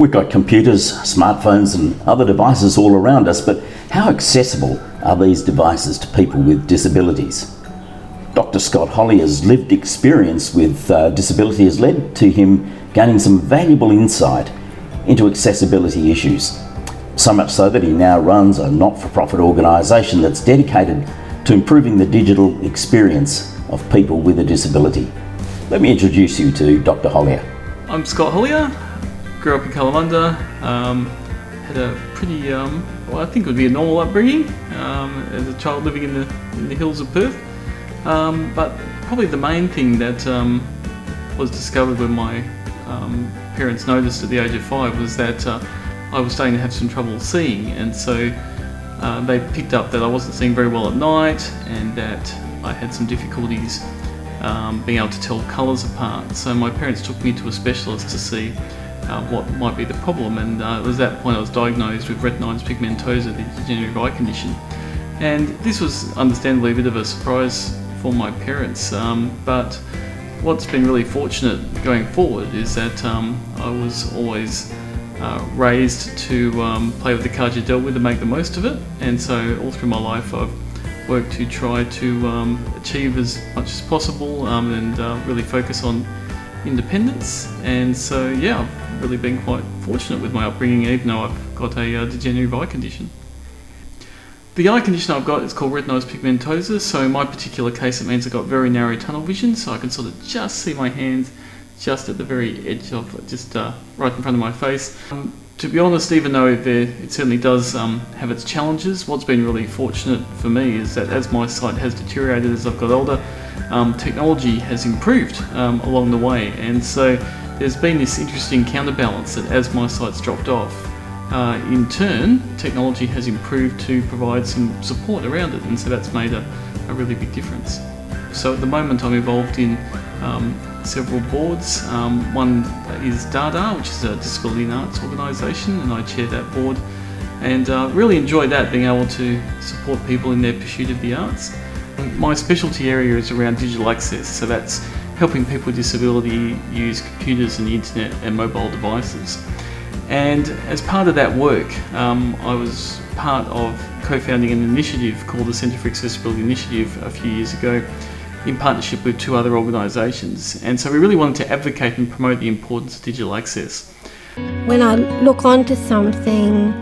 We've got computers, smartphones and other devices all around us, but how accessible are these devices to people with disabilities? Dr Scott Hollier's lived experience with disability has led to him gaining some valuable insight into accessibility issues. So much so that he now runs a not-for-profit organisation that's dedicated to improving the digital experience of people with a disability. Let me introduce you to Dr Hollier. I'm Scott Hollier, grew up in Kalamunda, had a pretty, I think it would be a normal upbringing as a child living in the hills of Perth. But probably the main thing that was discovered when my parents noticed at the age of 5 was that I was starting to have some trouble seeing, and so they picked up that I wasn't seeing very well at night and that I had some difficulties being able to tell colours apart. So my parents took me to a specialist to see what might be the problem, and it was at that point I was diagnosed with retinitis pigmentosa, the degenerative eye condition. And this was understandably a bit of a surprise for my parents, but what's been really fortunate going forward is that I was always raised to play with the cards you dealt with and make the most of it, and so all through my life I've worked to try to achieve as much as possible and really focus on independence. And so yeah, I've really been quite fortunate with my upbringing, even though I've got a degenerative eye condition. The eye condition I've got is called retinitis pigmentosa, so in my particular case it means I've got very narrow tunnel vision, so I can sort of just see my hands just at the very edge of, just right in front of my face. To be honest, even though it certainly does have its challenges, what's been really fortunate for me is that as my sight has deteriorated as I've got older, technology has improved along the way, and so there's been this interesting counterbalance that as my sight's dropped off, in turn, technology has improved to provide some support around it, and so that's made a really big difference. So at the moment I'm involved in several boards. One is DADA, which is a Disability and Arts organisation, and I chair that board, and really enjoy that, being able to support people in their pursuit of the arts. My specialty area is around digital access, so that's helping people with disability use computers and the internet and mobile devices. And as part of that work, I was part of co-founding an initiative called the Centre for Accessibility Initiative a few years ago, in partnership with 2 other organisations. And so we really wanted to advocate and promote the importance of digital access. When I look onto something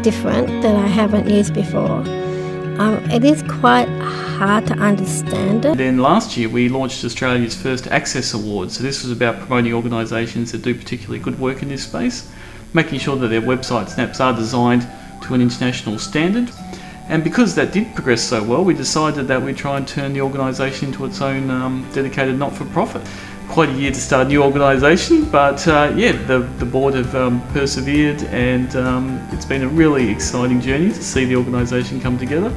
different that I haven't used before, it is quite hard to understand it. Then last year we launched Australia's first Access Award. So this was about promoting organisations that do particularly good work in this space, making sure that their website snaps are designed to an international standard. And because that did progress so well, we decided that we'd try and turn the organisation into its own dedicated not-for-profit. Quite a year to start a new organisation, but yeah, the board have persevered, and it's been a really exciting journey to see the organisation come together.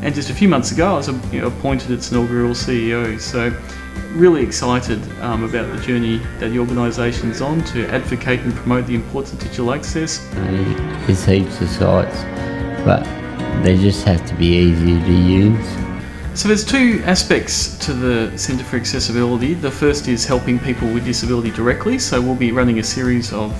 And just a few months ago I was appointed its inaugural CEO, so really excited about the journey that the organisation's on to advocate and promote the importance of digital access. There's heaps of sites, but they just have to be easier to use. So there's 2 aspects to the Centre for Accessibility. The first is helping people with disability directly, so we'll be running a series of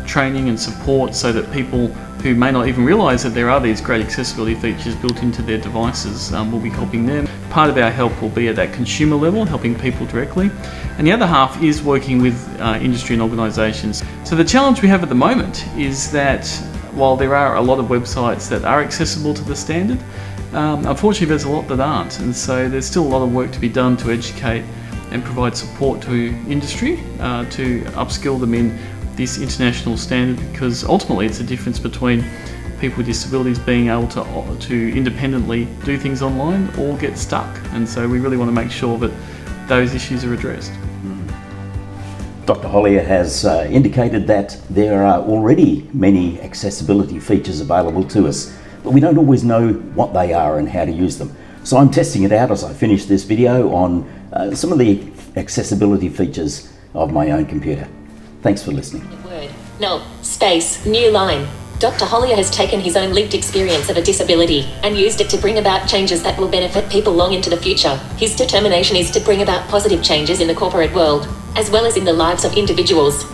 training and support so that people who may not even realise that there are these great accessibility features built into their devices, we'll be helping them. Part of our help will be at that consumer level, helping people directly, and the other half is working with industry and organisations. So the challenge we have at the moment is that while there are a lot of websites that are accessible to the standard, unfortunately there's a lot that aren't, and so there's still a lot of work to be done to educate and provide support to industry to upskill them in this international standard, because ultimately it's a difference between people with disabilities being able to independently do things online or get stuck, and so we really want to make sure that those issues are addressed. Dr Hollier has indicated that there are already many accessibility features available to us, but we don't always know what they are and how to use them. So I'm testing it out as I finish this video on some of the accessibility features of my own computer. Thanks for listening. Word, null, space, new line. Dr. Hollier has taken his own lived experience of a disability and used it to bring about changes that will benefit people long into the future. His determination is to bring about positive changes in the corporate world, as well as in the lives of individuals.